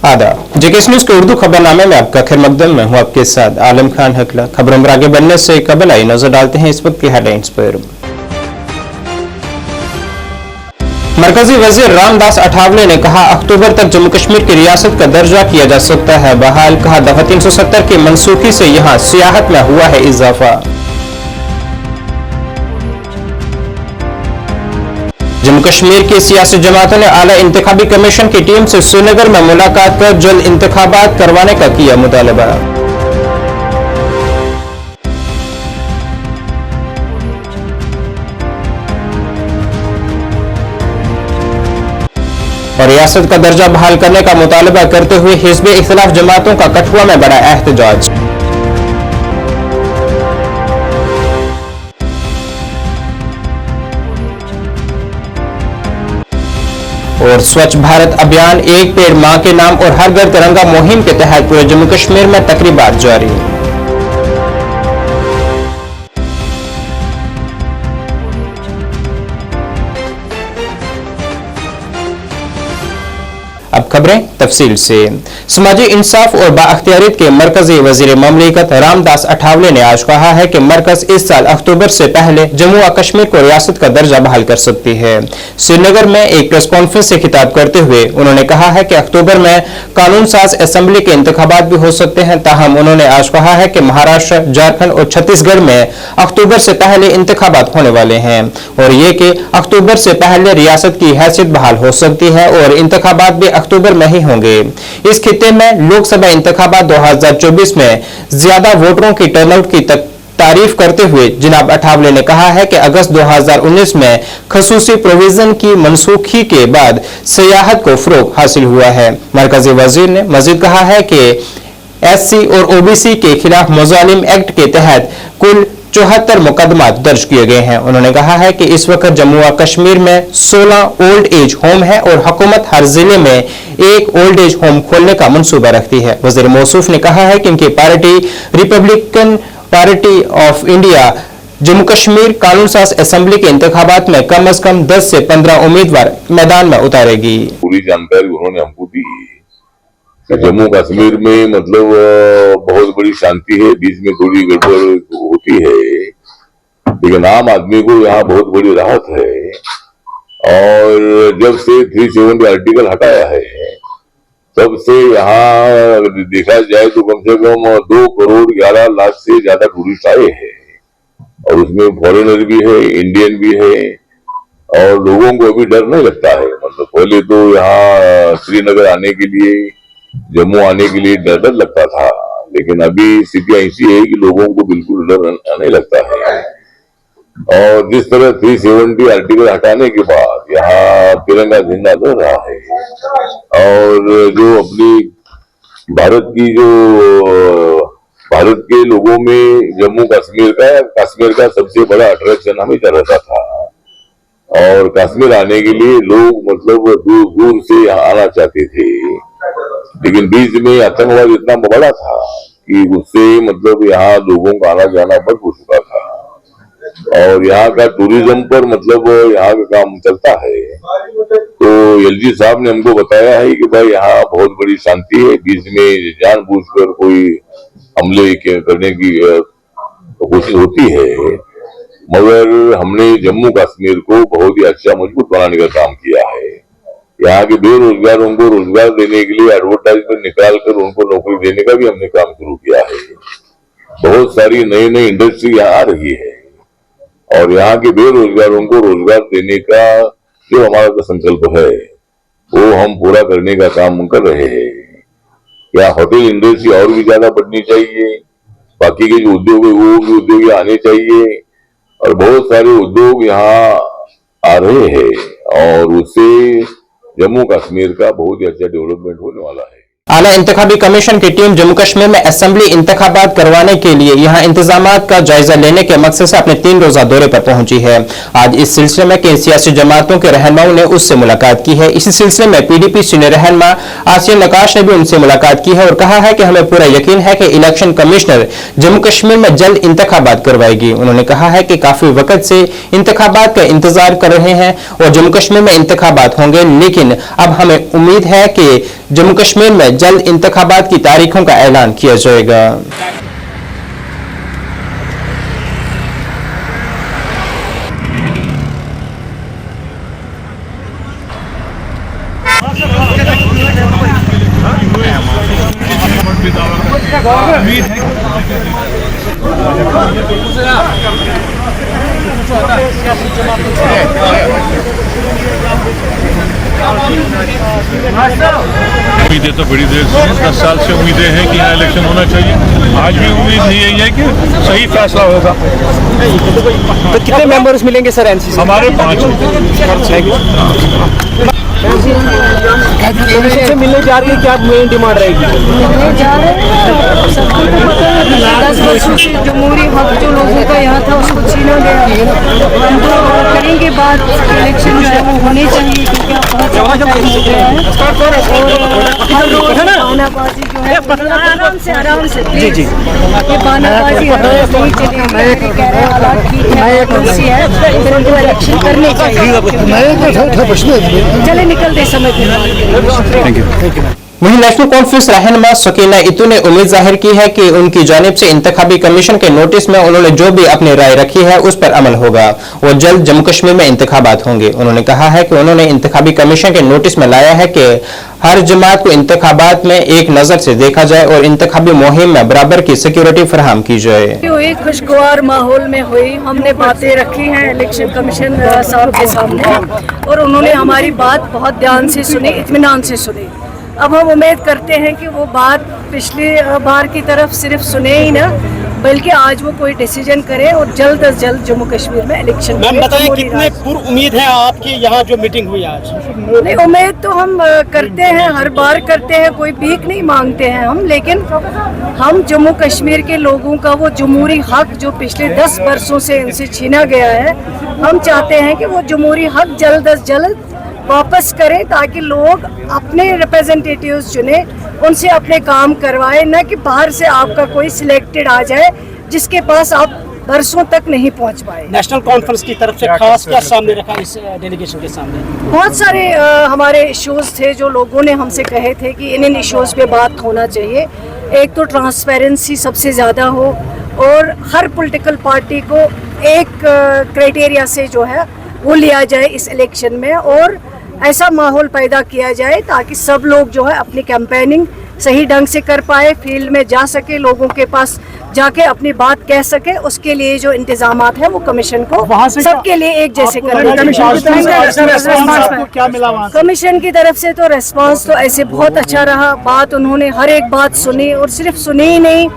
आदाब। JKS news के उर्दू खबरनामे में आपका खैर मकदम में हूँ आपके साथ आलम खान हकला। खबरों में आगे बढ़ने से कबल आई नजर डालते हैं इस वक्त की हेडलाइंस पर। मरकजी वजीर रामदास अठावले ने कहा अक्टूबर तक जम्मू कश्मीर की रियासत का दर्जा किया जा सकता है बहाल। कहा दफा 370 की मनसूखी से यहां सियाहत में हुआ है इजाफा। जम्मू कश्मीर की सियासी जमातों ने आला इंतखाबी कमीशन की टीम से श्रीनगर में मुलाकात कर जल्द इंतखाबात करवाने का किया मुतालबा। और रियासत का दर्जा बहाल करने का मुतालबा करते हुए हिज़्ब इख्तिलाफ जमातों का कठुआ में बड़ा एहतजाज। और स्वच्छ भारत अभियान एक पेड़ मां के नाम और हर घर तिरंगा मुहिम के तहत पूरे जम्मू कश्मीर में तकरीबात जारी। अब खबरें तफसील से। समाजी इंसाफ और बाअख्तियारियत के मरकजी वजीर ममलिकत रामदास अठावले ने आज कहा है कि मरकज इस साल अक्टूबर से पहले जम्मू और कश्मीर को रियासत का दर्जा बहाल कर सकती है। श्रीनगर में एक प्रेस कॉन्फ्रेंस से खिताब करते हुए उन्होंने कहा है कि अक्टूबर में कानून साज असेंबली के इंतखाबात भी हो सकते हैं। ताहम उन्होंने आज कहा है कि महाराष्ट्र, झारखंड और छत्तीसगढ़ में अक्टूबर से पहले इंतखाबात होने वाले हैं और ये कि अक्टूबर से पहले रियासत की हैसियत बहाल हो सकती है और इंतखाबात भी अक्टूबर में ही होंगे। इस खित्ते में लोकसभा इंतखाबात 2024 में ज्यादा वोटरों की टर्नआउट की तारीफ करते हुए जनाब अठावले ने कहा है कि अगस्त 2019 में खसूसी प्रोविजन की मनसूखी के बाद सियाहत को फरोग हासिल हुआ है। मरकजी वजीर ने मजीद कहा है कि एससी और ओबीसी के खिलाफ मुजालिम एक्ट के तहत कुल 74 मुकदमा दर्ज किए गए हैं। उन्होंने कहा है कि इस वक्त जम्मू और कश्मीर में 16 ओल्ड एज होम है और हुकूमत हर जिले में एक ओल्ड एज होम खोलने का मंसूबा रखती है। वजीर मौसूफ ने कहा है कि उनकी party Republican party of India Jammu Kashmir कानून साज असेंबली के इंतखाबात में कम से कम 10 से 15 उम्मीदवार मैदान में उतारेगी। पूरी जानकारी उन्होंने हमको दी। जम्मू कश्मीर में मतलब बहुत बड़ी शांति है, बीच में थोड़ी गड़बड़ होती है लेकिन आम आदमी को यहाँ बहुत बड़ी राहत है। और जब से 370 आर्टिकल हटाया है तब से यहाँ देखा जाए तो कम से कम 2 करोड़ 11 लाख से ज्यादा टूरिस्ट आए हैं और उसमें फॉरेनर भी है, इंडियन भी है और लोगों को अभी डर नहीं लगता है। मतलब पहले तो यहाँ श्रीनगर आने के लिए, जम्मू आने के लिए डर लगता था लेकिन अभी स्थिति ऐसी है कि लोगों को बिल्कुल डर नहीं लगता है। और जिस तरह 370 आर्टिकल हटाने के बाद यहाँ तिरंगा झंडा लहर रहा है और जो अपनी भारत के लोगों में जम्मू कश्मीर का सबसे बड़ा अट्रैक्शन हमेशा रहता था और कश्मीर आने के लिए लोग मतलब दूर दूर से यहाँ आना चाहते थे लेकिन बीच में आतंकवाद इतना बड़ा था कि उससे मतलब यहाँ लोगों का आना जाना बंद हो चुका था और यहाँ का टूरिज्म पर मतलब यहाँ का काम चलता है। तो एलजी साहब ने हमको बताया है कि भाई यहाँ बहुत बड़ी शांति है, बीच में जानबूझकर कोई हमले करने की कोशिश होती है मगर हमने जम्मू कश्मीर को बहुत ही अच्छा मजबूत बनाने का काम किया है। यहाँ के बेरोजगारों को रोजगार देने के लिए एडवर्टाइजमेंट निकाल कर उनको नौकरी देने का भी हमने काम शुरू किया है। बहुत सारी नई नई इंडस्ट्री यहाँ आ रही है और यहाँ के बेरोजगारों को रोजगार देने का जो हमारा तो संकल्प है वो हम पूरा करने का काम कर रहे हैं। यहाँ होटल इंडस्ट्री और भी ज्यादा बढ़नी चाहिए, बाकी के जो उद्योग है वो भी उद्योग आने चाहिए और बहुत सारे उद्योग यहाँ आ रहे हैं और उससे जम्मू कश्मीर का बहुत ही अच्छा डेवलपमेंट होने वाला है। आला इंतखाबी कमीशन की टीम जम्मू कश्मीर में असेंबली इंतखाबात करवाने के लिए यहां इंतजामात का जायजा लेने के मकसद से अपने 3 रोजा दौरे पर पहुंची है। आज इस सिलसिले में कई सियासी जमातों के रहनुमाओं ने उससे मुलाकात की है। इसी सिलसिले में पीडीपी सीनियर रहनुमा आसिया नकाश ने भी उनसे मुलाकात की है और कहा है कि हमें पूरा यकीन है कि इलेक्शन कमिश्नर जम्मू कश्मीर में जल्द इंतखाबात करवाएगी। उन्होंने कहा है कि काफी वक्त से इंतखाबात का इंतजार कर रहे हैं और जम्मू कश्मीर में इंतखाबात होंगे लेकिन अब हमें उम्मीद है कि जम्मू कश्मीर में जल्द इंतखाबात की तारीखों का ऐलान किया जाएगा। उम्मीदें तो बड़ी देर से 10 साल से उम्मीदें हैं कि यहाँ इलेक्शन होना चाहिए। आज भी उम्मीद यही है कि सही फैसला होगा। तो कितने मेंबर्स मिलेंगे सर एनसीसी? हमारे 5 कमीशन से मिलने जा रही है, क्या मेन डिमांड रहेगी? जा रहे हैं सबको तो पता है 10 वर्षों से जमहूरी हक जो लोगों का यहाँ था उसको छीना गया। हम तो करेंगे बात, इलेक्शन जो है वो होने चाहिए क्योंकि आप बहुत ज़्यादा टाइम हो गया है और हर रोज बहानाबाजी जो है आराम से प्लीज ये बहानाबाजी नहीं चलेगी। मेरे कह रहे हैं हालात ठीक है, कुर्सी है, फिर उनको इलेक्शन करने चाहिए। चले निकलते समय के वहीं नेशनल कॉन्फ्रेंस रहनुमा सकीना इतू ने उम्मीद जाहिर की है कि उनकी जानिब से इंतखाबी कमीशन के नोटिस में उन्होंने जो भी अपनी राय रखी है उस पर अमल होगा और जल्द जम्मू कश्मीर में इंतखाबात होंगे। उन्होंने कहा है कि उन्होंने इंतखाबी कमीशन के नोटिस में लाया है कि हर जमात को इंतखाबात में एक नजर से देखा जाए और इंतखाबी मुहिम में बराबर की सिक्योरिटी फराहम की जाए। एक खुशगवार माहौल में हुई, हमने बातें रखी हैं इलेक्शन कमीशन साहब के सामने और उन्होंने हमारी बात बहुत ध्यान से सुनी, इत्मीनान से सुनी। अब हम उम्मीद करते हैं कि वो बात पिछली बार की तरफ सिर्फ सुने ही ना, बल्कि आज वो कोई डिसीजन करे और जल्द अज जल्द जम्मू कश्मीर में इलेक्शन। मैम बताएं कितने पूर्व उम्मीद है आपकी यहाँ जो मीटिंग हुई आज? नहीं, उम्मीद तो हम करते हैं, हर बार करते हैं, कोई भीख नहीं मांगते हैं हम, लेकिन हम जम्मू कश्मीर के लोगों का वो जमहूरी हक जो पिछले 10 वर्षों से इनसे छीना गया है, हम चाहते हैं कि वो जमहूरी हक जल्द अज जल्द वापस करें ताकि लोग अपने रिप्रेजेंटेटिव्स चुने, उनसे अपने काम करवाएं, न कि बाहर से आपका कोई सिलेक्टेड आ जाए जिसके पास आप बरसों तक नहीं पहुंच पाए। नेशनल कॉन्फ्रेंस की तरफ से खास क्या सामने रखा इस डेलीगेशन के सामने? बहुत सारे हमारे इश्यूज थे जो लोगों ने हमसे कहे थे कि इन इश्यूज पे बात होना चाहिए। एक तो ट्रांसपेरेंसी सबसे ज़्यादा हो और हर पॉलिटिकल पार्टी को एक क्राइटेरिया से जो है वो लिया जाए इस इलेक्शन में और ऐसा माहौल पैदा किया जाए ताकि सब लोग जो है अपनी कैंपेनिंग सही ढंग से कर पाए, फील्ड में जा सके, लोगों के पास जाके अपनी बात कह सके। उसके लिए जो इंतजामात है वो कमीशन को सबके लिए एक जैसे करना। कमीशन की तरफ से तो रेस्पॉन्स तो ऐसे बहुत अच्छा रहा, बात उन्होंने हर एक बात सुनी और सिर्फ सुनी ही नहीं,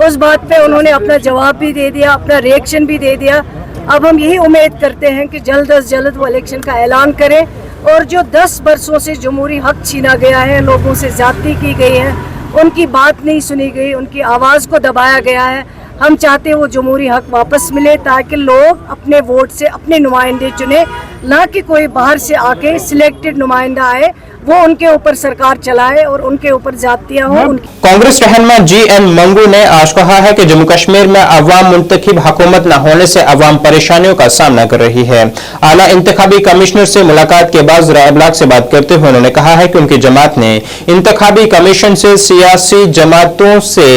उस बात पे उन्होंने अपना जवाब भी दे दिया, अपना रिएक्शन भी दे दिया। अब हम यही उम्मीद करते हैं कि जल्द अज जल्द वो इलेक्शन का ऐलान करें और जो 10 वर्षों से जमहूरी हक छीना गया है, लोगों से ज्यादती की गई है, उनकी बात नहीं सुनी गई, उनकी आवाज़ को दबाया गया है, हम चाहते हैं वो जमहूरी हक वापस मिले ताकि लोग अपने वोट से अपने नुमाइंदे चुने, ना कि कोई बाहर से आके सिलेक्टेड नुमाइंदा आए वो उनके ऊपर सरकार चलाए और उनके ऊपर जातियां हो। कांग्रेस रहनुमा GN मंगू ने आज कहा है कि जम्मू कश्मीर में अवाम मुंतखब हुकूमत न होने से अवाम परेशानियों का सामना कर रही है। आला इंतखाबी कमिश्नर से मुलाकात के बाद ज़रा इब्लाग से बात करते हुए उन्होंने कहा है कि उनकी जमात ने इंतखाबी कमीशन से सियासी जमातों से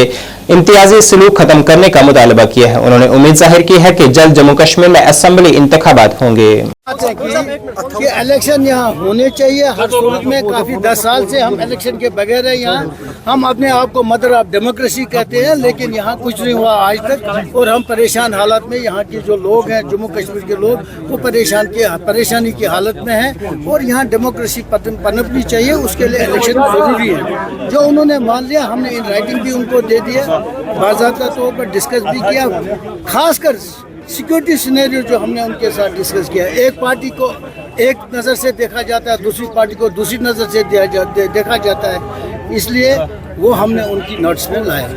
इम्तियाजी सलूक खत्म करने का मुतालबा किया है। उन्होंने उम्मीद जाहिर की है कि जल्द जम्मू कश्मीर में असेंबली इंतखाबात होंगे। कि इलेक्शन यहाँ होने चाहिए हर सूरत में। काफ़ी 10 साल से हम इलेक्शन के बगैर हैं यहाँ। हम अपने आप को मदर ऑफ डेमोक्रेसी कहते हैं, लेकिन यहाँ कुछ नहीं हुआ आज तक और हम परेशान हालत में, यहाँ के जो लोग हैं जम्मू कश्मीर के लोग वो परेशानी की हालत में हैं और यहाँ डेमोक्रेसी पनपनी चाहिए, उसके लिए इलेक्शन ज़रूरी है। जो उन्होंने मान लिया, हमने इन राइटिंग भी उनको दे दिया, बाज़ाब्ता तौर पर डिस्कस भी किया, खासकर सिक्योरिटी सिनेरियो जो हमने उनके साथ डिस्कस किया। एक पार्टी को एक नज़र से देखा जाता है, दूसरी पार्टी को दूसरी नज़र से देखा जाता है, इसलिए वो हमने उनकी नोट्स में लाया।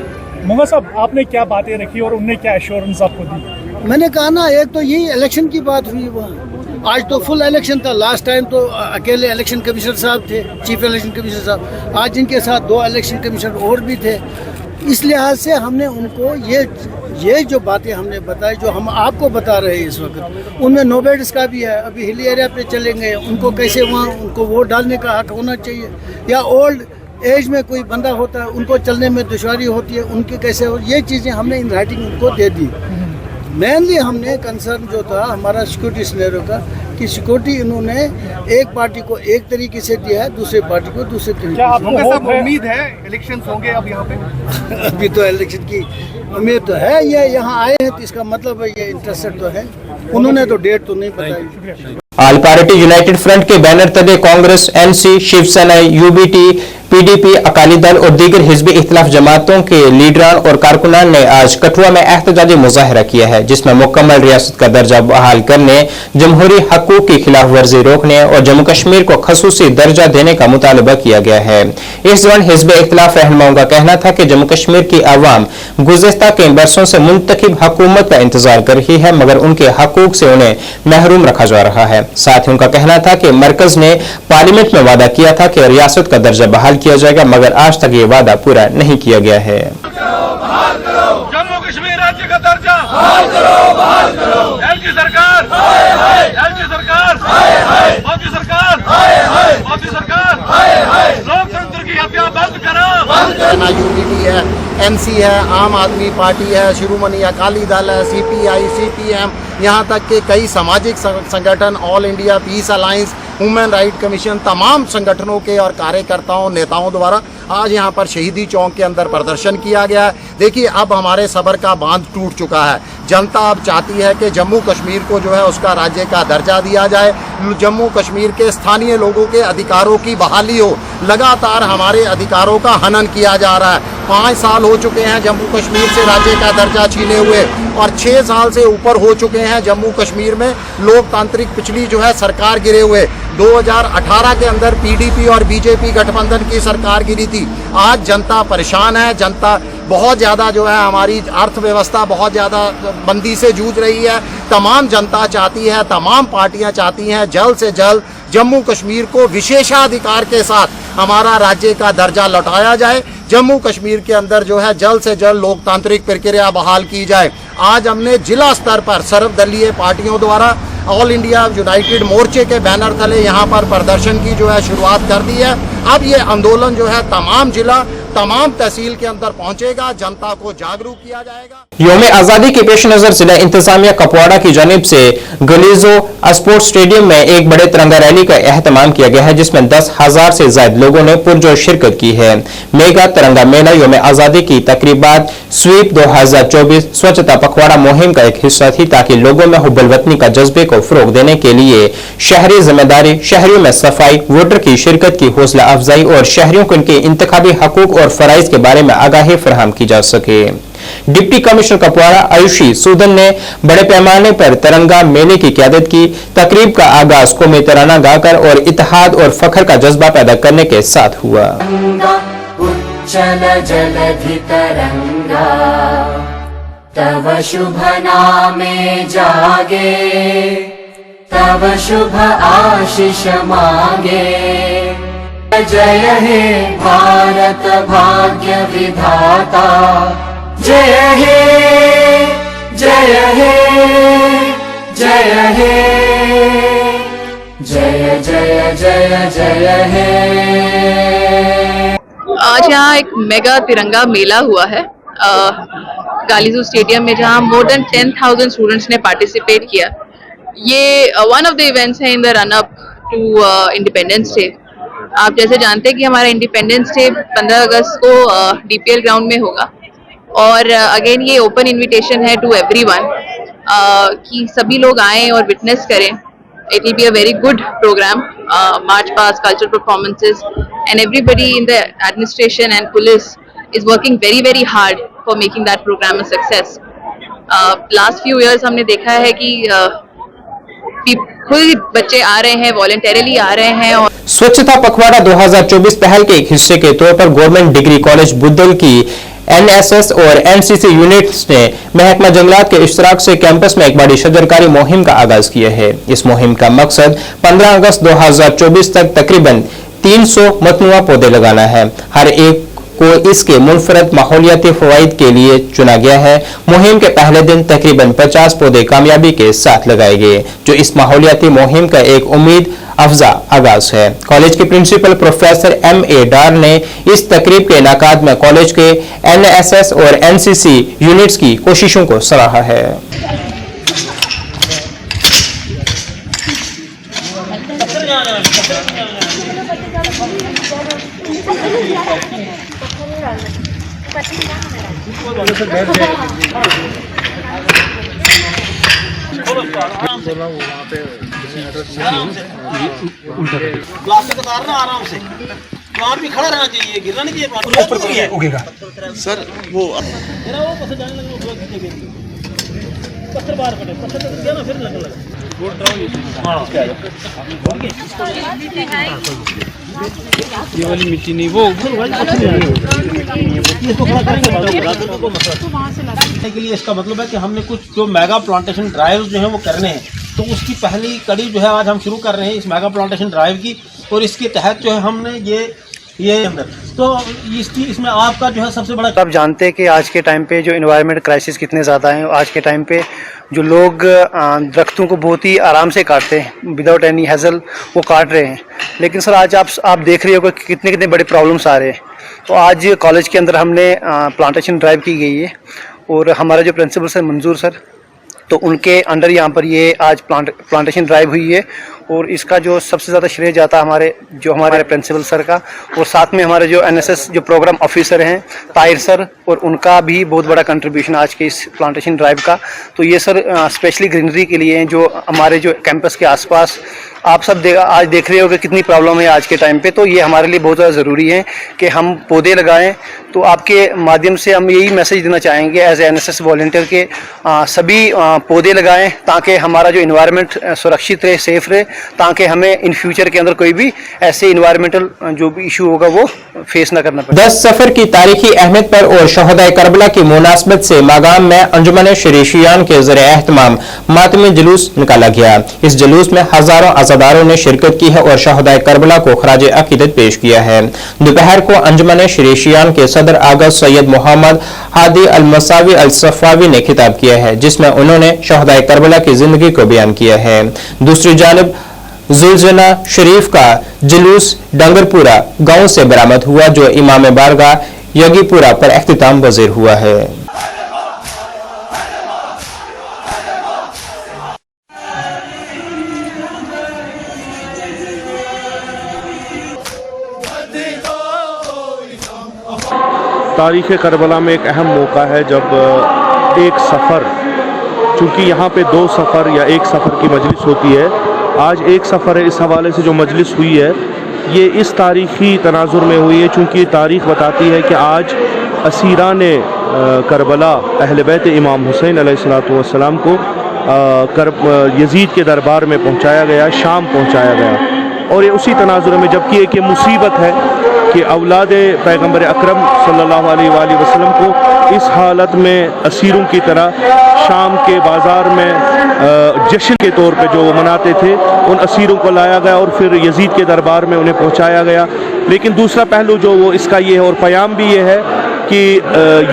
मंगा साहब, आपने क्या बातें रखी और उन्होंने क्या एश्योरेंस आपको दी? मैंने कहा ना, एक तो यही इलेक्शन की बात हुई वहाँ। आज तो फुल इलेक्शन था, लास्ट टाइम तो अकेले इलेक्शन कमिश्नर साहब थे, चीफ इलेक्शन कमिश्नर साहब, आज इनके साथ 2 इलेक्शन कमिश्नर और भी थे। इस लिहाज से हमने उनको ये जो बातें हमने बताई, जो हम आपको बता रहे हैं इस वक्त, उनमें नोबेड्स का भी है। अभी हिली एरिया पे चलेंगे, उनको कैसे वहाँ उनको वोट डालने का हक होना चाहिए, या ओल्ड एज में कोई बंदा होता है, उनको चलने में दुश्वारी होती है, उनकी कैसे हो, ये चीज़ें हमने इन राइटिंग उनको दे दी। मेनली हमने कंसर्न जो था हमारा सिक्योरिटी सिनेरियो का, कि सिक्योरिटी इन्होंने एक पार्टी को एक तरीके से दिया है, दूसरे पार्टी को दूसरे क्या तरीके आपको होप है? उम्मीद है इलेक्शन होंगे अब यहाँ पे? से। अभी तो इलेक्शन की उम्मीद तो है, ये यहाँ आए हैं तो इसका मतलब है ये इंटरेस्टेड तो है, उन्होंने तो डेट तो नहीं बताई। ऑल पार्टी यूनाइटेड फ्रंट के बैनर तले Congress, NC, Shiv Sena, UBT, PDP, Akali Dal और दीगर हिजबी इख्तिलाफ जमातों के लीडरान और कारकुनान ने आज कठुआ में एहतजाजी मुजाहरा किया है, जिसमें मुकम्मल रियासत का दर्जा बहाल करने, जमहूरी हकूक की खिलाफ वर्जी रोकने और जम्मू कश्मीर को खसूसी दर्जा देने का मुतालबा किया गया है। इस दौरान हिजबी इख्तिलाफ रहनुमाओं का कहना था कि जम्मू कश्मीर की आवाम गुज़िश्ता कई बरसों से मुंतखब हुकूमत का इंतजार कर रही है, मगर उनके हकूक से उन्हें महरूम रखा जा रहा है। साथ ही उनका कहना था कि मरकज ने पार्लियामेंट में वादा किया था कि रियासत का दर्जा बहाल किया जाएगा, मगर आज तक ये वादा पूरा नहीं किया गया है। जम्मू कश्मीर राज्य का दर्जा बहाल करो। एलजी सरकार, एलजी सरकार, मोदी सरकार, मोदी सरकार, लोकतंत्र की हत्या बंद करो। यूबीटी है, एनसी है, आम आदमी पार्टी है, शिरोमणि अकाली दल है, सीपीआई, सीपीएम, यहाँ तक के कई सामाजिक संगठन, all India peace alliance, human right commission, तमाम संगठनों के और कार्यकर्ताओं, नेताओं द्वारा आज यहाँ पर शहीदी चौक के अंदर प्रदर्शन किया गया है। देखिए, अब हमारे सब्र का बांध टूट चुका है। जनता अब चाहती है कि जम्मू कश्मीर को जो है उसका राज्य का दर्जा दिया जाए, जम्मू कश्मीर के स्थानीय लोगों के अधिकारों की बहाली हो। लगातार हमारे अधिकारों का हनन किया जा रहा है। 5 साल हो चुके हैं जम्मू कश्मीर से राज्य का दर्जा छीने हुए, और 6 साल से ऊपर हो चुके हैं जम्मू कश्मीर में लोकतांत्रिक पिछली जो है सरकार गिरे हुए। 2018 के अंदर पीडीपी और बीजेपी गठबंधन की सरकार गिरी थी। आज जनता परेशान है, जनता बहुत ज़्यादा जो है, हमारी अर्थव्यवस्था बहुत ज़्यादा मंदी से जूझ रही है। तमाम जनता चाहती है, तमाम पार्टियां चाहती हैं जल्द से जल्द जम्मू कश्मीर को विशेषाधिकार के साथ हमारा राज्य का दर्जा लौटाया जाए। जम्मू कश्मीर के अंदर जो है जल्द से जल्द लोकतांत्रिक प्रक्रिया बहाल की जाए। आज हमने जिला स्तर पर सर्वदलीय पार्टियों द्वारा ऑल इंडिया यूनाइटेड मोर्चे के बैनर तले यहाँ पर प्रदर्शन की जो है शुरुआत कर दी है। अब ये आंदोलन जो है तमाम जिला, तमाम तहसील के अंदर पहुंचेगा, जनता को जागरूक किया जाएगा। यौम आज़ादी के पेश नजर जिला इंतजामिया कुपवाड़ा की जानिब से गलीजो स्पोर्ट्स स्टेडियम में एक बड़े तिरंगा रैली का एहतमाम किया गया है, जिसमें 10,000 से ज्यादा लोगों ने पुरजोश शिरकत की है। मेगा तिरंगा मेला यौम आज़ादी की तकरीबात स्वीप 2024 स्वच्छता पखवाड़ा मुहिम का एक हिस्सा थी, ताकि लोगों में हुब्बुल वतनी का जज्बे को फरोग देने के लिए शहरी जिम्मेदारी, शहरियों में सफाई, वोटर की शिरकत की हौसला अफजाई और शहरियों को उनके इंतखाबी हकूक और फराइज के बारे में आगाही फराहम की जा सके। डिप्टी कमिश्नर कुपवाड़ा आयुषी सूदन ने बड़े पैमाने पर तिरंगा मेले की क़यादत की। तकरीब का आगाज कौमी तराना गाकर और इत्तेहाद और फख्र का जज्बा पैदा करने के साथ हुआ। उच्चल जलधि तरंगा तव शुभ नामे जागे, तव शुभ आशीष मांगे। जय हे भारत भाग्य विधाता, जय हे, जय हे, जय हे, जय जय जय जय हे। आज यहाँ एक मेगा तिरंगा मेला हुआ है गालीजू स्टेडियम में, जहाँ मोर देन 10,000 स्टूडेंट्स ने पार्टिसिपेट किया। ये वन ऑफ द इवेंट्स है in the run up to independence day. आप जैसे जानते हैं कि हमारा इंडिपेंडेंस डे 15 अगस्त को डीपीएल ग्राउंड में होगा, और अगेन ये ओपन इनविटेशन है टू एवरीवन कि सभी लोग आएं और विटनेस करें। It will be a very good programme, march past, cultural performances, and everybody in the administration and police is working very hard for making that programme a success. Last few years हमने देखा है कि खुद बच्चे आ रहे हैं, voluntarily आ रहे हैं। और स्वच्छता पखवाड़ा 2024 पहल के एक हिस्से के तौर पर गवर्नमेंट डिग्री कॉलेज बुद्धल की एनएसएस और एनसीसी यूनिट्स ने महकमा जंगलात के इश्तराक से कैंपस में एक बड़ी शजरकारी मुहिम का आगाज किया है। इस मुहिम का मकसद 15 अगस्त 2024 तक तकरीबन 300 मतनुआ पौधे लगाना है। हर एक को इसके मुनफरद माहौलियाती फवाइद के लिए चुना गया है। मुहिम के पहले दिन तकरीबन 50 पौधे कामयाबी के साथ लगाए गए, जो इस माहौलियाती मुहिम का एक उम्मीद अफजा आगाज है। कॉलेज के प्रिंसिपल प्रोफेसर M.A. डार ने इस तकरीब के इनाकाद में कॉलेज के NSS और NCC यूनिट्स की कोशिशों को सराहा है। प्लास्टिक उतारना आराम से, प्लांट भी खड़ा रहना चाहिए, गिरना नहीं चाहिए, प्लांट उगेगा सर। वो पत्थर जाने लगे, पत्थर बाहर पड़े, पत्थर गया ना, फिर लगने लगा। ये वाली मिट्टी नहीं, वो इसको खड़ा करेंगे के लिए। इसका मतलब है कि हमने कुछ जो मेगा प्लांटेशन ड्राइव जो है वो करने हैं, तो उसकी पहली कड़ी जो है आज हम शुरू कर रहे हैं इस मेगा प्लांटेशन ड्राइव की। और इसके तहत जो है हमने ये अंदर तो इसमें आपका जो है सबसे बड़ा, आप जानते हैं कि आज के टाइम पे जो इन्वायरमेंट क्राइसिस कितने ज़्यादा हैं। आज के टाइम पे जो लोग दरख्तों को बहुत ही आराम से काटते हैं, विदाउट एनी हैजल वो काट रहे हैं। लेकिन सर आज आप देख रहे हो कि कितने बड़े प्रॉब्लम्स आ रहे हैं। तो आज कॉलेज के अंदर हमने प्लांटेशन ड्राइव की गई है और हमारा जो प्रिंसिपल सर मंजूर सर, तो उनके अंडर यहाँ पर ये आज प्लांटेशन ड्राइव हुई है। और इसका जो सबसे ज़्यादा श्रेय जाता है हमारे प्रिंसिपल सर का, और साथ में हमारे जो NSS जो प्रोग्राम ऑफिसर हैं ताहिर सर, और उनका भी बहुत बड़ा कंट्रीब्यूशन आज के इस प्लांटेशन ड्राइव का। तो ये सर स्पेशली ग्रीनरी के लिए जो हमारे जो कैंपस के आसपास आप सब आज देख रहे हो कि कितनी प्रॉब्लम है आज के टाइम पे। तो ये हमारे लिए बहुत ज़्यादा ज़रूरी है कि हम पौधे लगाएं। तो आपके माध्यम से हम यही मैसेज देना चाहेंगे एज ए NSS वॉलंटियर के सभी पौधे लगाएं, ताकि हमारा जो इन्वायरमेंट सुरक्षित रहे, सेफ रहे, ताकि हमें इन फ्यूचर के अंदर कोई भी ऐसे इन्वायरमेंटल जो भी इशू होगा वो फेस ना करना पड़े। 10 सफर की तारीखी अहमियत पर और शहदाए करबला की मुनासबत से मागाम में अंजुमन शरीशियान के ज़रिए एहतमाम मातमी जुलूस निकाला गया। इस जुलूस में हजारों अज़ादारों ने शिरकत की है और शहदाए करबला को खराज अकीदत पेश किया है। दोपहर को अंजुमन शरीशियान के सदर आगा सैयद मोहम्मद हादी अल-मसावी अल-सफावी ने खिताब किया है, जिसमें उन्होंने शहदाए करबला की जिंदगी को बयान किया है। दूसरी जानिब जुलजना शरीफ का जुलूस डंगरपुरा गांव से बरामद हुआ, जो इमाम बारगाह यगीपुरा पर अख्तिताम पज़ीर हुआ है। तारीख़ करबला में एक अहम मौका है जब एक सफ़र, चूँकि यहाँ पे 2 सफ़र या एक सफ़र की मजलिस होती है, आज एक सफ़र है। इस हवाले से जो मजलिस हुई है ये इस तारीख़ी तनाजुर में हुई है, चूँकि तारीख़ बताती है कि आज असीरान करबला अहले बैत इमाम हुसैन अलैहिस्सलातु वस्सलाम को यजीद के दरबार में पहुँचाया गया, शाम पहुँचाया गया। और ये उसी तनाजुर में, जबकि एक ये मुसीबत है कि औलाद पैगम्बर अकरम सल्लल्लाहु अलैहि वसल्लम को इस हालत में असीरों की तरह शाम के बाज़ार में जश्न के तौर पे जो वो मनाते थे, उन असीरों को लाया गया और फिर यजीद के दरबार में उन्हें पहुंचाया गया। लेकिन दूसरा पहलू जो वो इसका ये है और पयाम भी ये है कि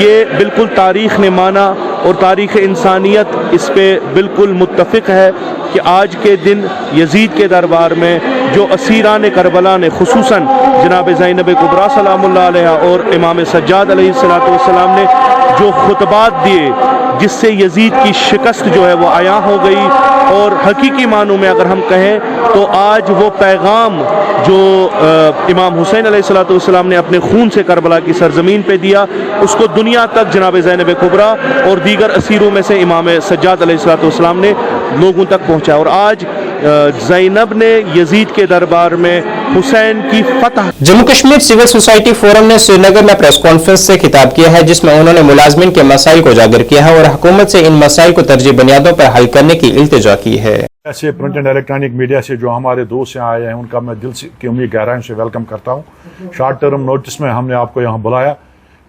ये बिल्कुल तारीख़ ने माना और तारीख़ इंसानियत इस पे बिल्कुल मुत्तफ़िक़ है कि आज के दिन यजीद के दरबार में जो असीरान करबला ने खुसूसन जनाब ज़ैनब कुबरा सलामुल्लाह अलैहा और इमाम सज्जाद अलैहिस्सलातु वस्सलाम ने जो खुतबात दिए, जिससे यजीद की शिकस्त जो है वो आया हो गई। और हकीकी मानों में अगर हम कहें तो आज वो पैगाम जो इमाम हुसैन अलैहिस्सलातु वस्सलाम ने अपने खून से करबला की सरजमीन पे दिया, उसको दुनिया तक जनाब ज़ैनब कुबरा और दीगर असीरों में से इमाम सज्जाद अलैहिस्सलातु वस्सलाम ने लोगों तक पहुँचाया। और आज ज़ैनब ने यजीद के दरबार में हुसैन की फतह। Jammu Kashmir civil society forum ने श्रीनगर में प्रेस कॉन्फ्रेंस से खिताब किया है, जिसमें उन्होंने मुलाजमीन के मसाइल को उजागर किया है और हुकूमत से इन मसाइल को तरजीह बुनियादों पर हल करने की इल्तिजा की है। ऐसे प्रिंट एंड इलेक्ट्रॉनिक मीडिया से जो हमारे दोस्त यहाँ आए हैं, उनका मैं दिल की उम्मीद गहराइयों से वेलकम करता हूँ। शॉर्ट टर्म नोटिस में हमने आपको यहाँ बुलाया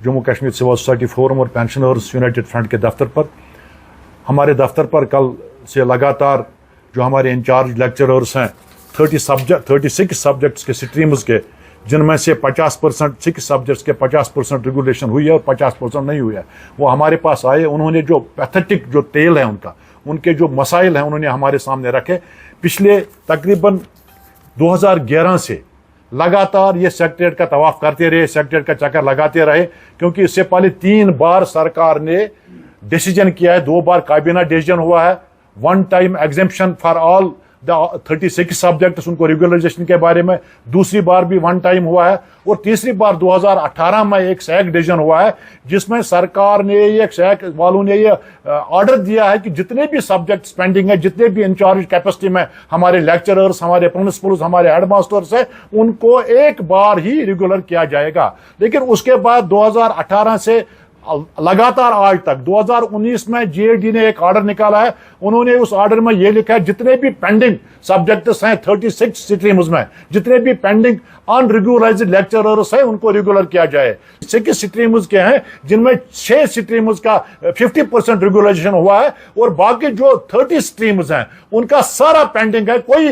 Jammu Kashmir civil society forum और पेंशनर्स यूनाइटेड फ्रंट के दफ्तर पर। हमारे दफ्तर पर कल से लगातार जो हमारे इंचार्ज लेक्चरर्स हैं 36 सब्जेक्ट्स के स्ट्रीम्स के जिनमें से 50% 6 सब्जेक्ट्स के 50% रेगुलेशन हुई है और 50% नहीं हुई है। वो हमारे पास आए, उन्होंने जो पैथेटिक जो टेल है उनके जो मसाइल हैं उन्होंने हमारे सामने रखे। पिछले तकरीबन 2011 से लगातार ये सेक्रेटरीट का तवाफ करते रहे, सेक्रेटरीट का चक्कर लगाते रहे, क्योंकि इससे पहले 3 बार सरकार ने डिसीजन किया है, 2 बार काबीना डिसीजन हुआ है, 1 time exemption for all the 36 subjects उनको रेगुलराइजेशन के बारे में, दूसरी बार भी 1 टाइम हुआ है, और तीसरी बार 2018 में एक सैक डिसीजन हुआ है जिसमें सरकार ने एक सैक वालों ने ये ऑर्डर दिया है कि जितने भी सब्जेक्ट पेंडिंग है, जितने भी इंचार्ज कैपेसिटी में हमारे लेक्चरर्स, हमारे प्रिंसिपल्स, हमारे हेडमास्टर्स है, उनको एक बार ही रेगुलर किया जाएगा। लेकिन उसके बाद 2018 से लगातार आज तक 2019 में जेएडी ने एक ऑर्डर निकाला है। उन्होंने उस ऑर्डर में यह लिखा है जितने भी पेंडिंग सब्जेक्ट्स हैं 36 स्ट्रीम्स में, जितने भी पेंडिंग अनरेगुलराइज्ड लेक्चरर्स हैं उनको रेगुलर किया जाए। 6 स्ट्रीम्स के हैं जिनमें 6 स्ट्रीम्स का 50% रेगुलराइजेशन हुआ है, और बाकी जो 30 स्ट्रीम्स हैं उनका सारा पेंडिंग है। कोई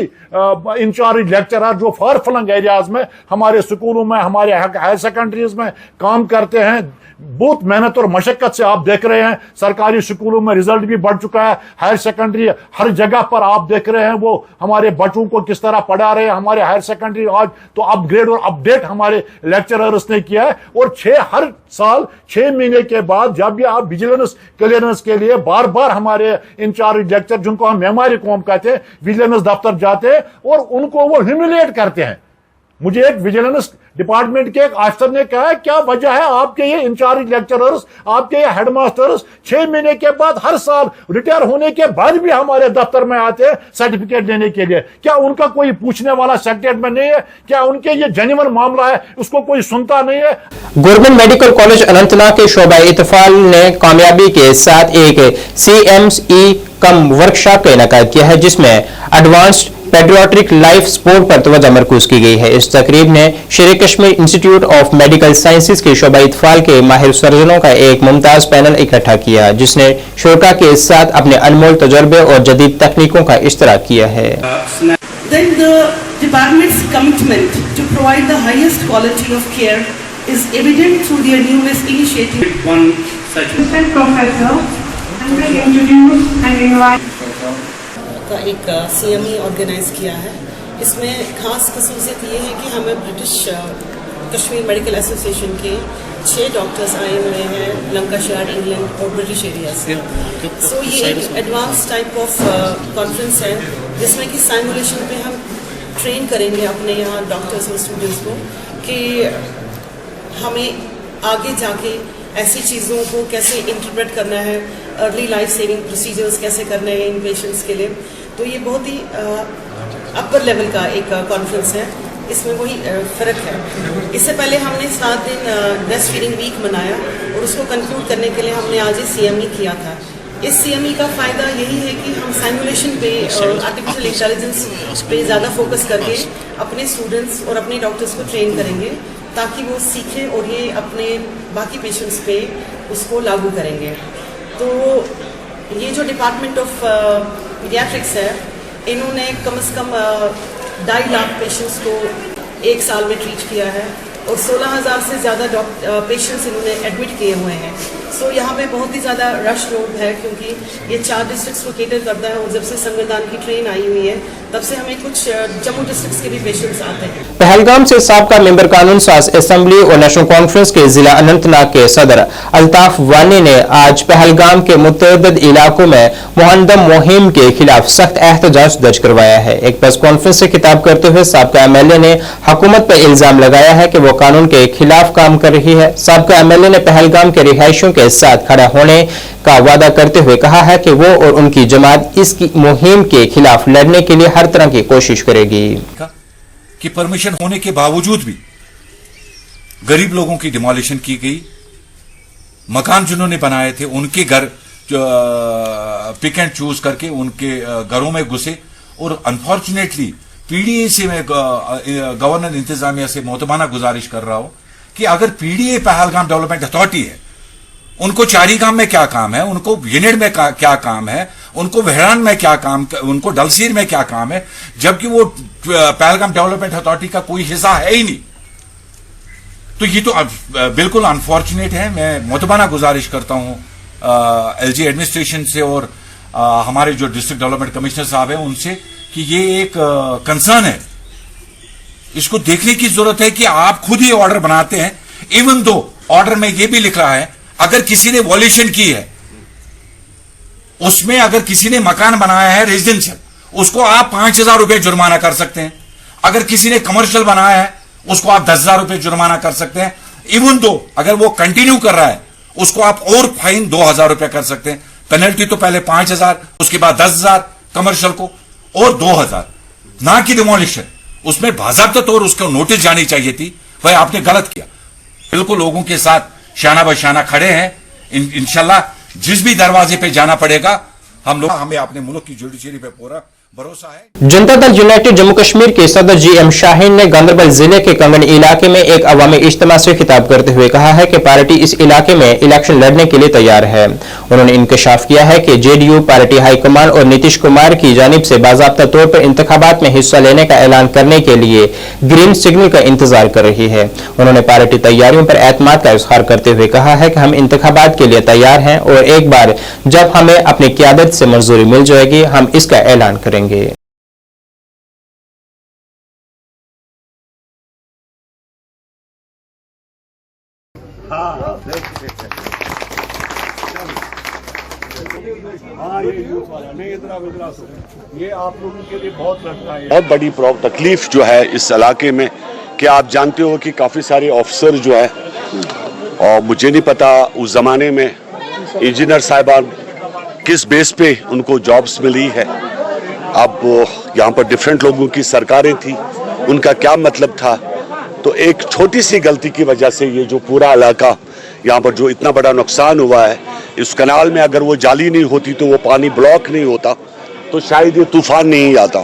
इंचार्ज लेक्चरर जो फार फ्लंग एरियाज में हमारे स्कूलों में, हमारे हायर सेकेंडरीज में काम करते हैं, बहुत मेहनत और मशक्कत से आप देख रहे हैं सरकारी स्कूलों में रिजल्ट भी बढ़ चुका है, हायर सेकेंडरी हर जगह पर आप देख रहे हैं वो हमारे बच्चों को किस तरह पढ़ा रहे हैं। हमारे हायर सेकेंडरी आज तो अपग्रेड और अपडेट हमारे लेक्चरर्स ने किया है, और हर साल 6 महीने के बाद जब भी आप विजिलेंस क्लियरेंस के लिए बार बार हमारे इंचार्ज लेक्चर, जिनको हम मेमारी कौम कहते हैं, विजिलेंस दफ्तर जाते हैं और उनको वो ह्यूमिलिएट करते हैं। मुझे एक विजिलेंस डिपार्टमेंट के एक अफसर ने कहा क्या वजह है आपके ये इंचार्ज लेक्चरर्स, आपके ये हेडमास्टर्स 6 महीने के बाद हर साल रिटायर होने के बाद भी हमारे दफ्तर में आते हैं सर्टिफिकेट लेने के लिए? क्या उनका कोई पूछने वाला सेक्रेटरीट में नहीं है? क्या उनके ये जेन्युइन मामला है उसको कोई सुनता नहीं है? गवर्नमेंट मेडिकल कॉलेज अनंतनाग के शोबा इत्तफाल ने कामयाबी के साथ एक CME कम वर्कशॉप का इनेकाद किया है जिसमें एडवांस्ड पेडियाट्रिक लाइफ सपोर्ट पर तवज्जो मरकूज की गई है। इस तकरीब ने शेर Kashmir institute of medical sciences के शोबा इत्तफाल के माहिर सर्जनों का एक मुमताज पैनल इकट्ठा किया जिसने शुरा के साथ अपने अनमोल तजुर्बे और जदीद तकनीकों का इश्तराक किया है। Then the department's commitment to provide the highest quality of care is evident through their newest initiative. One such professor, and will introduce and invite का एक CME ऑर्गेनाइज किया है। इसमें खास खसूसियत ये है कि हमें ब्रिटिश कश्मीर मेडिकल एसोसिएशन के 6 डॉक्टर्स आए हुए हैं लंकाशायर, इंग्लैंड और ब्रिटिश एरिया से। सो ये एक एडवांस टाइप ऑफ कॉन्फ्रेंस है जिसमें कि साइमुलेशन पे हम ट्रेन करेंगे अपने यहाँ डॉक्टर्स और स्टूडेंट्स को कि हमें आगे जाके ऐसी चीज़ों को कैसे इंटरप्रेट करना है, अर्ली लाइफ सेविंग प्रोसीजर्स कैसे करने हैं इन पेशेंट्स के लिए। तो ये बहुत ही अपर लेवल का एक कॉन्फ्रेंस है, इसमें वही फ़र्क है। इससे पहले हमने 7 दिन ब्रेस्ट फीडिंग वीक मनाया और उसको कंक्लूड करने के लिए हमने आज ही CME किया था। इस CME का फ़ायदा यही है कि हम साइमुलेशन पे और आर्टिफिशियल इंटेलिजेंस पे ज़्यादा फोकस करके अपने स्टूडेंट्स और अपने डॉक्टर्स को ट्रेन करेंगे ताकि वो सीखें और ये अपने बाकी पेशेंट्स पे उसको लागू करेंगे। तो ये जो डिपार्टमेंट ऑफ पीडियाट्रिक्स है, इन्होंने कम से कम 2.5 लाख पेशेंट्स को 1 साल में ट्रीट किया है और 16,000 से ज़्यादा पेशेंट्स इन्होंने एडमिट किए हुए हैं। सो यहाँ पे बहुत ही ज़्यादा रश लोड है क्योंकि ये 4 डिस्ट्रिक्ट्स को केटर करता है और जब से संविधान की ट्रेन आई हुई है तब से हमें कुछ जम्मू डिस्ट्रिक्ट्स के भी पेशेंट्स आते हैं। पहलगाम से साबका मेंबर कानून साज असेंबली और नेशनल कॉन्फ्रेंस के जिला अनंतनाग के सदर अल्ताफ वानी ने आज पहलगाम के मुतअद्दिद इलाकों में मुहंदम मुहिम के खिलाफ सख्त एहतजाज दर्ज करवाया है। एक प्रेस कॉन्फ्रेंस से खिताब करते हुए साबका MLA ने हुकूमत पर इल्जाम लगाया है कि वो कानून के खिलाफ काम कर रही है। साबका MLA ने पहलगाम के रिहायशियों के साथ खड़ा होने का वादा करते हुए कहा है कि वो और उनकी जमात इसकी मुहिम के खिलाफ लड़ने के लिए हर तरह की कोशिश करेगी। कि परमिशन होने के बावजूद भी गरीब लोगों की डिमोलिशन की गई, मकान जिन्होंने बनाए थे उनके घर पिक एंड चूज करके उनके घरों में घुसे और अनफॉर्चुनेटली PDA से मैं गवर्नर इंतजामिया से मोहतबाना गुजारिश कर रहा हूं कि अगर PDA पहलगाम डेवलपमेंट अथॉरिटी है, उनको चारीगाम में क्या काम है, उनको यूनिट में क्या काम है, उनको वेहरान में क्या काम, उनको डलसीर में क्या काम है, जबकि वो पहलगाम डेवलपमेंट अथॉरिटी का कोई हिस्सा है ही नहीं। तो ये तो बिल्कुल अनफॉर्चुनेट है। मैं मुतबाना गुजारिश करता हूं एलजी एडमिनिस्ट्रेशन से और हमारे जो डिस्ट्रिक्ट डेवलपमेंट कमिश्नर साहब हैं उनसे कि ये एक कंसर्न है, इसको देखने की जरूरत है कि आप खुद ही ऑर्डर बनाते हैं। इवन दो ऑर्डर में ये भी लिख रहा है अगर किसी ने वॉल्यूशन की है, उसमें अगर किसी ने मकान बनाया है रेजिडेंशियल, उसको आप 5,000 रुपए जुर्माना कर सकते हैं। अगर किसी ने कमर्शियल बनाया है उसको आप 10,000 रुपए जुर्माना कर सकते हैं। इवन दो अगर वो कंटिन्यू कर रहा है उसको आप और फाइन 2,000 रुपए कर सकते हैं। पेनल्टी तो पहले 5,000, उसके बाद 10,000 कमर्शियल को और 2,000, ना कि डिमोलिशन। उसमें बाज़ाब्ता तौर उसको नोटिस जानी चाहिए थी, भाई आपने गलत किया। बिल्कुल लोगों के साथ शाना बशाना खड़े हैं। इंशाल्लाह जिस भी दरवाजे पे जाना पड़ेगा हमें अपने मुल्क की जुडिशरी पे पूरा भरोसा है। जनता दल यूनाइटेड जम्मू कश्मीर के सदर GM शाहीन ने गांधरबल जिले के कंगन इलाके में एक अवामी इज्तिमा से खिताब करते हुए कहा है कि पार्टी इस इलाके में इलेक्शन लड़ने के लिए तैयार है। उन्होंने इंकशाफ किया है कि JDU पार्टी हाईकमान और नीतीश कुमार की जानिब से बाज़ाब्ता तौर पर इंतखाबात में हिस्सा लेने का ऐलान करने के लिए ग्रीन सिग्नल का इंतजार कर रही है। उन्होंने पार्टी तैयारियों पर एतमाद का इजहार करते हुए कहा है कि हम इंतखाबात के लिए तैयार हैं और एक बार जब हमें अपनी क़यादत से मंजूरी मिल जाएगी हम इसका ऐलान करेंगे। ये आप लोगों के लिए बहुत लगता है बहुत बड़ी तकलीफ जो है इस इलाके में कि आप जानते हो कि काफ़ी सारे ऑफिसर जो है, और मुझे नहीं पता उस ज़माने में इंजीनियर साहिबान किस बेस पे उनको जॉब्स मिली है। अब यहाँ पर डिफरेंट लोगों की सरकारें थी, उनका क्या मतलब था। तो एक छोटी सी गलती की वजह से ये जो पूरा इलाका यहाँ पर जो इतना बड़ा नुकसान हुआ है, इस कनाल में अगर वो जाली नहीं होती तो वो पानी ब्लॉक नहीं होता तो शायद ये तूफान नहीं आता।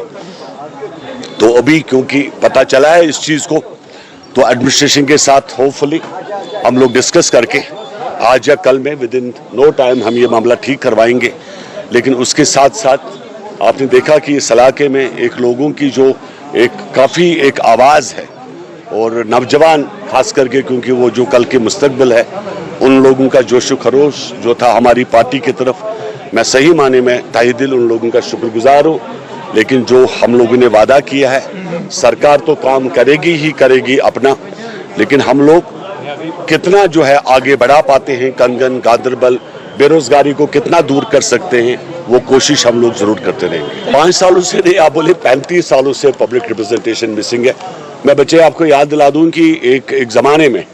तो अभी क्योंकि पता चला है इस चीज़ को, तो एडमिनिस्ट्रेशन के साथ होपफुली हम लोग डिस्कस करके आज या कल में विद इन नो टाइम हम ये मामला ठीक करवाएंगे। लेकिन उसके साथ साथ आपने देखा कि इस इलाके में एक लोगों की जो काफ़ी एक आवाज़ है, और नौजवान खास करके, क्योंकि वो जो कल के मुस्तकबिल है, उन लोगों का जोश खरोश जो था हमारी पार्टी की तरफ, मैं सही माने में तहे दिल उन लोगों का शुक्रगुजार हूँ। लेकिन जो हम लोगों ने वादा किया है, सरकार तो काम करेगी ही करेगी अपना, लेकिन हम लोग कितना जो है आगे बढ़ा पाते हैं, कंगन गांधरबल बेरोजगारी को कितना दूर कर सकते हैं, वो कोशिश हम लोग जरूर करते रहेंगे। 5 सालों से नहीं, आप बोले 35 सालों से पब्लिक रिप्रेजेंटेशन मिसिंग है। मैं बच्चे आपको याद दिला दूं कि एक ज़माने में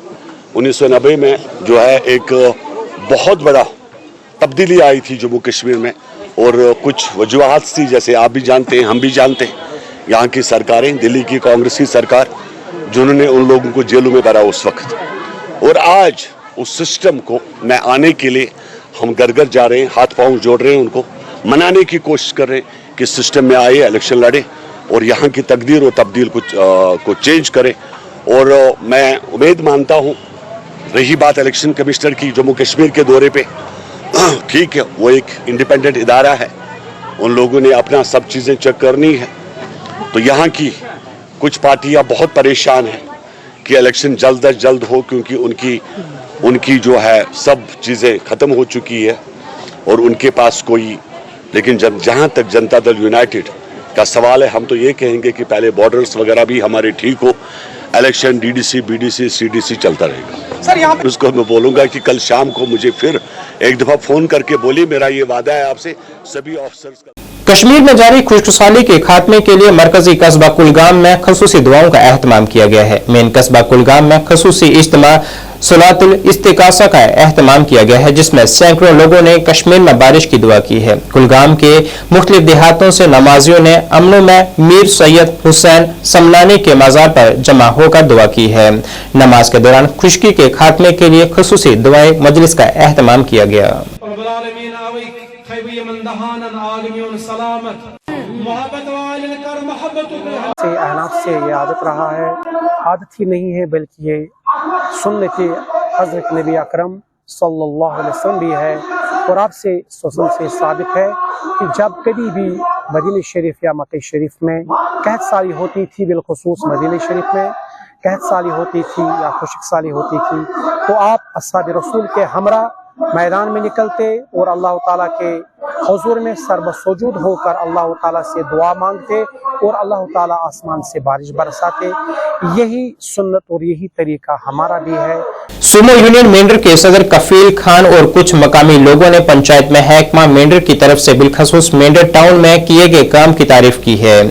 1990 में जो है एक बहुत बड़ा तब्दीली आई थी जम्मू कश्मीर में, और कुछ वजूहात थी, जैसे आप भी जानते हैं हम भी जानते हैं, यहाँ की सरकारें, दिल्ली की कांग्रेस की सरकार, जिन्होंने उन लोगों को जेलों में भरा उस वक्त। और आज उस सिस्टम को मैं आने के लिए हम घर घर जा रहे हैं, हाथ पांव जोड़ रहे हैं, उनको मनाने की कोशिश कर रहे हैं कि सिस्टम में आए, इलेक्शन लड़े और यहाँ की तकदीर और तब्दील को चेंज करें। और मैं उम्मीद मानता हूँ, रही बात इलेक्शन कमिश्नर की जम्मू कश्मीर के दौरे पे, ठीक है, वो एक इंडिपेंडेंट इदारा है, उन लोगों ने अपना सब चीज़ें चेक करनी है। तो यहाँ की कुछ पार्टियाँ बहुत परेशान हैं कि इलेक्शन जल्द अज जल्द हो, क्योंकि उनकी जो है सब चीज़ें ख़त्म हो चुकी है और उनके पास कोई। लेकिन जहाँ तक जनता दल यूनाइटेड का सवाल है, हम तो ये कहेंगे कि पहले बॉर्डर्स वगैरह भी हमारे ठीक हो, इलेक्शन DDC BDC CDC चलता रहेगा। सर यहाँ उसको मैं बोलूँगा कि कल शाम को मुझे फिर एक दफ़ा फ़ोन करके बोली, मेरा ये वादा है आपसे सभी ऑफिसर्स का। कश्मीर में जारी खुशहाली के खात्मे के लिए मरकजी कस्बा कुलगाम में खसूसी दुआओं का एहतमाम किया गया है। मेन कस्बा कुलगाम में खसूसी इज्तिमा सलातुल इस्तिकासा का एहतमाम किया गया है, जिसमें सैकड़ों लोगों ने कश्मीर में बारिश की दुआ की है। कुलगाम के मुख्तलिफ देहातों से नमाजियों ने अमनों में मीर सैयद हुसैन समनानी के मज़ार पर जमा होकर दुआ की है। नमाज के दौरान खुश्की के खात्मे के लिए खसूसी दुआएं मजलिस का एहतमाम किया गया। अहनाफ से ये आदत रहा है, आदत ही नहीं है बल्कि ये सुन्नत हज़रत नबी अकरम सल्लल्लाहु अलैहि वसल्लम भी है। और आपसे सुसन से साबित है कि जब कभी भी मदीना शरीफ या मक्का शरीफ में कहत सारी होती थी, बिलखुसूस मदीना शरीफ में, कहत साली होती थी या खुशक साली होती थी, तो आप अस्हाब रसूल के हमरा मैदान में निकलते और अल्लाह ताला के हुजूर में सर्वसुजूद होकर अल्लाह ताला से दुआ मांगते और अल्लाह ताला आसमान से बारिश बरसाते। यही सुन्नत और यही तरीका हमारा भी है। सुमो यूनियन मेंढर के सदर कफील खान और कुछ मकामी लोगों ने पंचायत महकमा मेंढर की तरफ से बिलखसूस मेंढर टाउन में किए गए काम की तारीफ की है।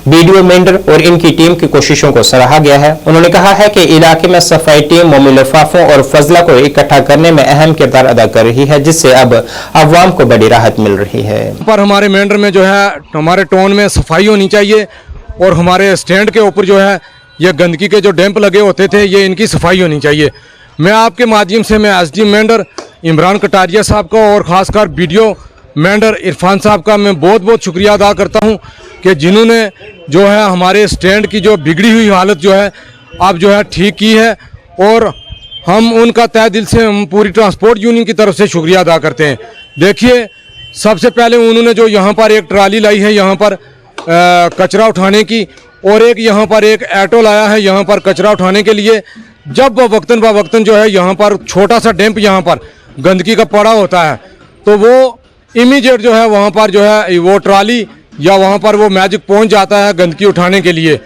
बीडीओ मेंढर और इनकी टीम की कोशिशों को सराहा गया है। उन्होंने कहा है कि इलाके में सफाई टीम मोमी लिफाफों और फजला को इकट्ठा करने में अहम किरदार अदा कर रही है, जिससे अब अवाम को बड़ी राहत मिल रही है। पर हमारे मेंढर में जो है हमारे टाउन में सफाई होनी चाहिए और हमारे स्टैंड के ऊपर जो है ये गंदगी के जो डैम्प लगे होते थे ये इनकी सफाई होनी चाहिए। मैं आपके माध्यम से मैं एसडी मेंढर इमरान कटारिया साहब का और ख़ासकर बीडीओ मेंढर इरफान साहब का मैं बहुत बहुत शुक्रिया अदा करता हूं कि जिन्होंने जो है हमारे स्टैंड की जो बिगड़ी हुई हालत जो है अब जो है ठीक की है, और हम उनका तहे दिल से हम पूरी ट्रांसपोर्ट यूनियन की तरफ से शुक्रिया अदा करते हैं। देखिए, सबसे पहले उन्होंने जो यहाँ पर एक ट्राली लाई है यहाँ पर कचरा उठाने की, और एक यहाँ पर एक ऑटो लाया है यहाँ पर कचरा उठाने के लिए। जब वक्तन ब वक्तन जो है यहाँ पर छोटा सा डैम्प यहाँ पर गंदगी का पड़ा होता है तो वो इमीडिएट जो है वहाँ पर जो है वो ट्राली या वहाँ पर वो मैजिक पहुँच जाता है गंदगी उठाने के लिए।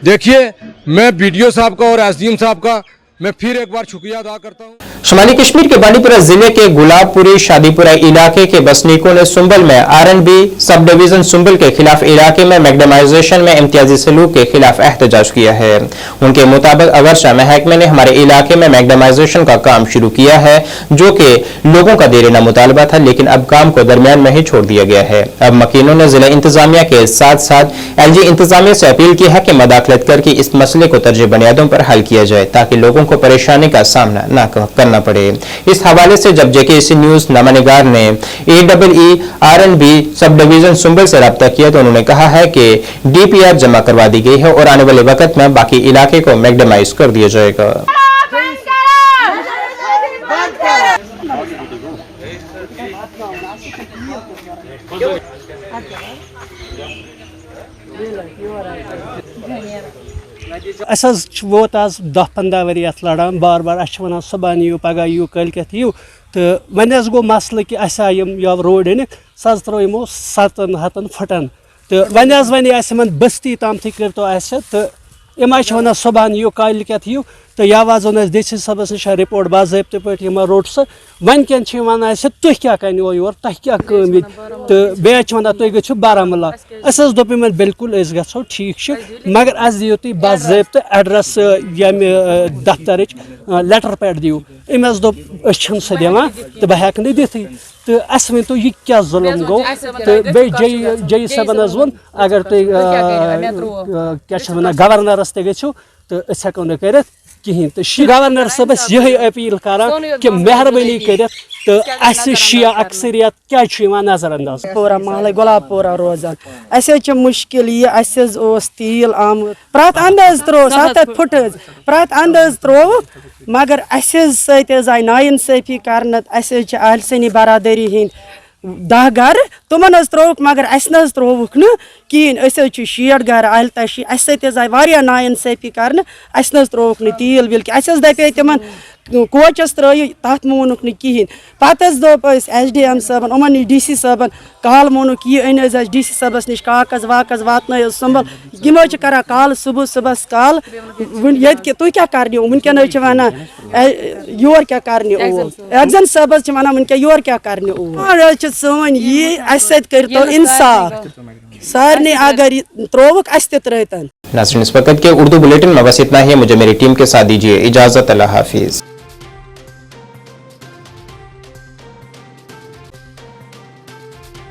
देखिए, मैं बीडीओ साहब का और एसडीएम साहब का मैं फिर एक बार शुक्रिया अदा करता हूँ। शुमाली कश्मीर के बांडीपुरा जिले के गुलाबपुरी शादीपुरा इलाके के बसनीकों ने सुंबल में आरएनबी सब डिवीजन सुंबल के खिलाफ इलाके में मैग्नेमाइजेशन में इम्तियाजी सलूक के खिलाफ एहतजाज किया है। उनके मुताबिक अगरचा महकमे ने हमारे इलाके में मैग्नेमाइजेशन का काम शुरू किया है, जो कि लोगों का देरीना मुतालबा था, लेकिन अब काम को दरमियान में ही छोड़ दिया गया है। अब मकीनों ने जिला इंतजामिया के साथ साथ एलजी इंतजामिया से अपील की है कि मदाखलत करके इस मसले को तर्ज बुनियादों पर हल किया जाए, ताकि लोगों को परेशानी का सामना न करना पड़े। इस हवाले से जब जेकेसी न्यूज नमानिगार ने AEE RNB sub division Sumbal से रब्ता किया तो उन्होंने कहा है कि डीपीआर जमा करवा दी गई है और आने वाले वक्त में बाकी इलाके को मैग्नेमाइज कर दिया जाएगा। वोत आज 10-15 वरी अत लड़ान बार बार वन सुबह यू पगह यू कलकत यू तो वन गो मसल कि या रोड अनिक सह त्रो 7 फुटन तो वन बस्ती ताम कर तो इम वन सुबह यू कलकत यू तो या वजन डी सबस नश रिपोर्ट बाज़ाब्ते पे रोट सह वन कन वन तुह क्या कनो योर तुह क्या कम तो बे वन तुम गो बारामूला दोप बिल्कुल गो ठीक मगर अस दियो तुम बाज़ाब्ते एड्रेस यम दफ्तर लेटर पैड दियो अमस दोप सह दिवान तो बह हेक न दिथी तो अस वन तो यह क्या जुल्म गो तो बे जई सबन वन अगर तुम क्या वन गवर्नरस ते गो तो हेको न कर कहीं तो गवर्नर सबस यही अपील करान कि मेहरबानी कर तो शिया अक्सरियत क्या नजरअंदाज पूरा महल गुलाबपुरा रोजान मुश्किल ये तील आम प्रत अंदाज त्रो 7 फुट प्रत अंदाज त्रो मगर आय नाइंसाफी कर अहलसनी बरादरी हिंद 10 घर तुमन त्रोक मगर अस त्रोवुक न कहें 60 घर अहल तशी अस आय नाइंसाफी कर अस त्रोवुक न तील विल कि दपे तिमन कोचस त्रयु तथ मोनुक न कहें पत दोप SDM साहबन उमन DC साहबन काल मोनुक यह अन DC साहबस नश कागज वाकज वातन सुंबल यमो कर काल सुबह सुबह काल ये तुह क्या कर वनकन वन योर क्या कर एग्जन साहबस वन वनक योर क्या कर सोन ये करो इंसाफ सारे अगर त्रोवुक अस त्रतन। नाज़रीन, इस वक्त के उर्दू बुलेटिन में बस इतना ही। मुझे मेरी टीम के साथ दीजिए इजाजत। अल्लाह हाफिज।